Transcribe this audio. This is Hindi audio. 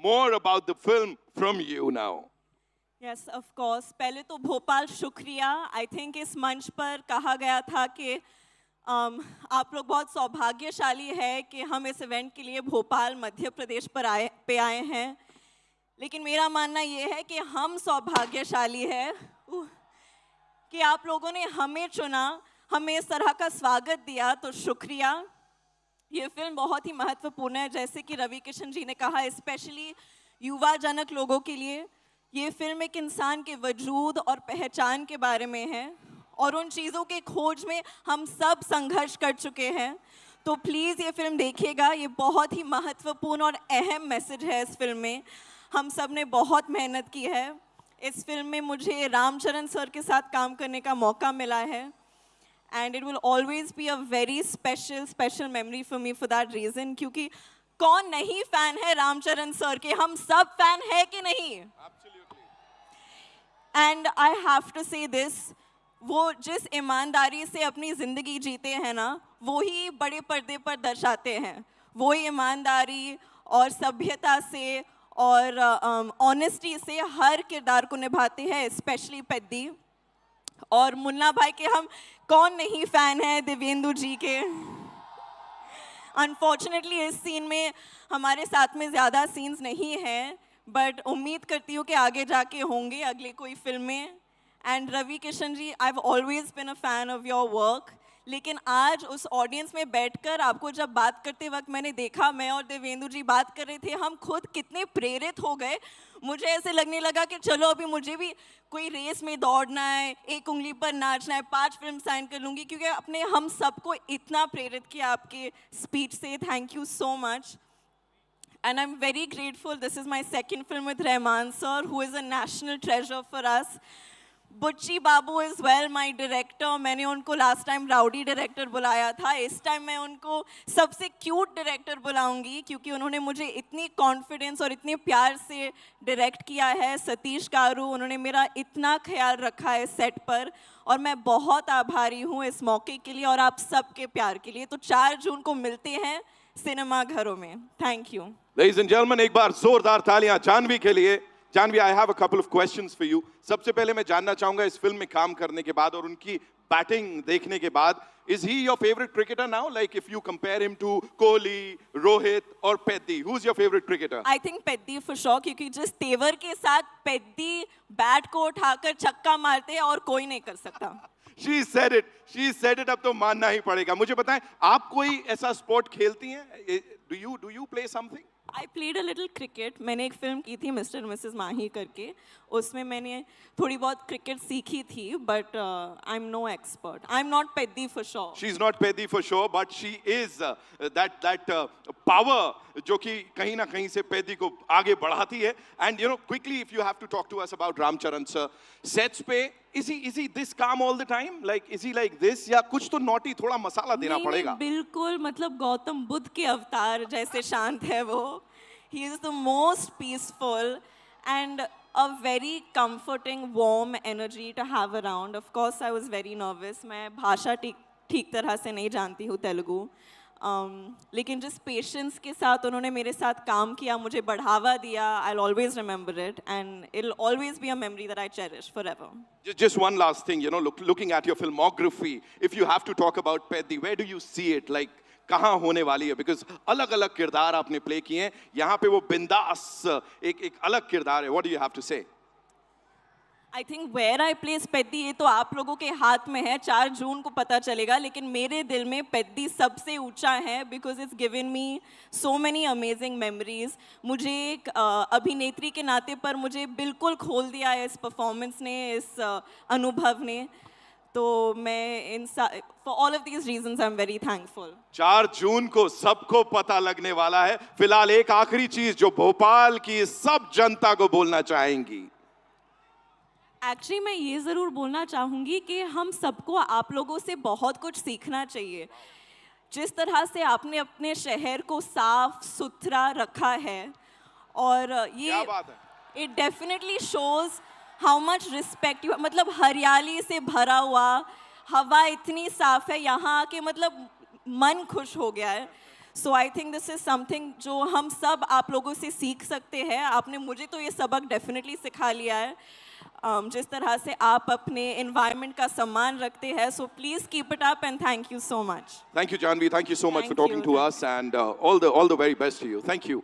more about the film from you now. Yes, of course. पहले तो भोपाल शुक्रिया. I think इस मंच पर कहा गया था कि आप लोग बहुत सौभाग्यशाली है कि हम इस इवेंट के लिए भोपाल मध्य प्रदेश पर आए हैं. लेकिन मेरा मानना ये है कि हम सौभाग्यशाली है कि आप लोगों ने हमें चुना, हमें इस तरह का स्वागत दिया, तो शुक्रिया. ये फिल्म बहुत ही महत्वपूर्ण है, जैसे कि रवि किशन जी ने कहा, स्पेशली युवाजनक लोगों के लिए. ये फिल्म एक इंसान के वजूद और पहचान के बारे में है और उन चीज़ों के खोज में हम सब संघर्ष कर चुके हैं. तो प्लीज़ ये फिल्म देखिएगा. ये बहुत ही महत्वपूर्ण और अहम मैसेज है इस फिल्म में. हम सब ने बहुत मेहनत की है. इस फिल्म में मुझे रामचरण सर के साथ काम करने का मौका मिला है. And it will always be a very special memory for me for that reason. क्योंकि कौन नहीं फ़ैन है रामचरण सर के? हम सब फ़ैन है कि नहीं? एंड आई हैव टू से दिस, वो जिस ईमानदारी से अपनी ज़िंदगी जीते हैं ना, वो ही बड़े पर्दे पर दर्शाते हैं. वो ही ईमानदारी और सभ्यता से और ऑनेस्टी से हर किरदार को निभाते हैं, स्पेशली पेद्दी. और मुन्ना भाई के हम कौन नहीं फ़ैन है देवेंदु जी के. अनफॉर्चुनेटली इस सीन में हमारे साथ में ज़्यादा सीन्स नहीं हैं, बट उम्मीद करती हूँ कि आगे जाके होंगे अगले कोई फिल्म में. And Ravi Kishan ji, I have always bin a fan of your work. लेकिन आज उस ऑडियंस में बैठकर आपको जब बात करते वक्त मैंने देखा, मैं और देवेंदु जी बात कर रहे थे, हम खुद कितने प्रेरित हो गए. मुझे ऐसे लगने लगा कि चलो अभी मुझे भी कोई रेस में दौड़ना है, एक उंगली पर नाचना है, 5 फिल्म साइन कर लूँगी, क्योंकि आपने हम सबको इतना प्रेरित किया आपके स्पीच से. Thank you so much. And I'm very grateful. This is my second film with Rahman sir, who is a national treasure for us. Butchi Babu as well, my director. मैंने उनको last time rowdy director बुलाया था. इस time मैं उनको सबसे cute director बुलाऊंगी, क्योंकि उन्होंने मुझे इतनी confidence और इतने प्यार से direct किया है. सतीश कारू, उन्होंने मेरा इतना ख्याल रखा है set पर, और मैं बहुत आभारी हूँ इस मौके के लिए और आप सबके प्यार के लिए. तो 4 जून को मिलते हैं सिनेमा घरों में. Thank you. Ladies and gentlemen, एक बार जोरदार तालियां जानवी के लिए. Janvi, I have a couple of questions for you. सबसे पहले मैं जानना चाहूंगा, इस फिल्म में काम करने के बाद और उनकी बैटिंग देखने के बाद, is he your favorite cricketer now? Like if you compare him to Kohli, Rohit or Peddi, who's your favorite cricketer? I think Peddi for sure, क्योंकि जिस तेवर के साथ पेद्दी बैट को उठाकर छक्का मारते हैं और कोई नहीं कर सकता. She said it. She said it. अब तो मानना ही पड़ेगा. मुझे बताएं, आप कोई ऐसा स्पोर्ट खेलती हैं? Do you play something? I played a little cricket. मैंने एक फिल्म की थी मिस्टर मिसेस माही करके, उसमें मैंने थोड़ी बहुत क्रिकेट सीखी थी, but I'm no expert. I'm not Peddi for sure. She's not Peddi for sure, but she is that power जो कि कहीं ना कहीं से Peddi को आगे बढ़ाती है. And you know, quickly, if you have to talk to us about Ramcharan sir, sets पे is he this calm all the time? Like is he like this? या कुछ तो naughty थोड़ा मसाला देना पड़ेगा? बिल्कुल, मतलब गौतम बुद्ध के अवतार जैसे शांत है वो. He is the most peaceful and a very comforting, warm energy to have around. Of course, I was very nervous. मैं भाषा ठीक तरह से नहीं जानती हूँ तेलुगु. लेकिन जिस पेशेंस के साथ उन्होंने मेरे साथ काम किया, मुझे बढ़ावा दिया, I'll always remember it, and it'll always be a memory that I cherish forever. Just one last thing, you know, looking at your filmography, if you have to talk about Peddi, where do you see it? Like कहाँ होने वाली है? Because अलग-अलग किरदार आपने प्ले किए हैं. यहाँ पे वो बिंदास एक अलग किरदार है. What do you have to say? I think where I place Peddi, ये तो आप लोगों के हाथ में है. 4 जून को पता चलेगा, लेकिन मेरे दिल में पेद्दी सबसे ऊंचा है, because it's given me so many amazing memories. मुझे एक अभिनेत्री के नाते पर मुझे बिल्कुल खोल दिया है इस परफॉर्मेंस ने, इस अनुभव ने. तो मैं for all of these reasons I'm very thankful. 4 जून को सबको पता लगने वाला है. फिलहाल एक आखिरी चीज जो भोपाल की सब जनता को बोलना चाहेंगी. एक्चुअली मैं ये ज़रूर बोलना चाहूँगी कि हम सबको आप लोगों से बहुत कुछ सीखना चाहिए. जिस तरह से आपने अपने शहर को साफ सुथरा रखा है, और ये it definitely shows how much respect you, मतलब हरियाली से भरा हुआ, हवा इतनी साफ है यहाँ आके, मतलब मन खुश हो गया है. So I think this is something जो हम सब आप लोगों से सीख सकते हैं. आपने मुझे तो ये सबक डेफिनेटली सिखा लिया है. जिस तरह से आप अपने environment का सम्मान रखते हैं. So please keep it up and thank you so much. Thank you, Janvi. Thank you so much for Thank talking you. to us, and all the very best to you. Thank you.